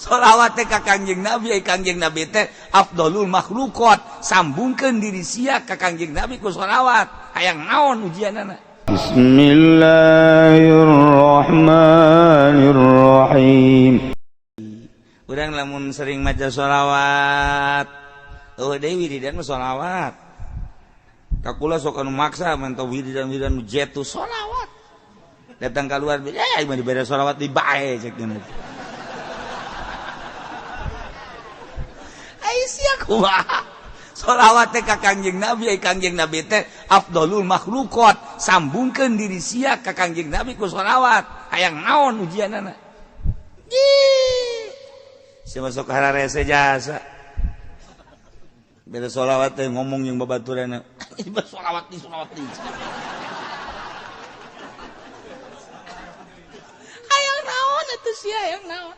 sholawat teh ka Kangjeng Nabi Kangjeng Nabi teh afdalul makhlukot sambungkeun diri sia ka Kangjeng Nabi ku sholawat hayang naon ujianana. Bismillahirrahmanirrahim. Urang lamun sering maca sholawat deui wiridan mah sholawat kakula sok anu maksa mantau wiridan nu jetu sholawat datang keluar mah dibere sholawat di bae cek gini ai sia kumaha sholawat teh ka Kangjeng Nabi Kangjeng Nabi teh afdalul makhlukot sambungkeun diri sia ka Kangjeng Nabi ku sholawat hayang naon ujianana sia masuk hararese jasa beda sholawat teh ngomong yang babaturan sholawat nih hayang naon atuh sia hayang naon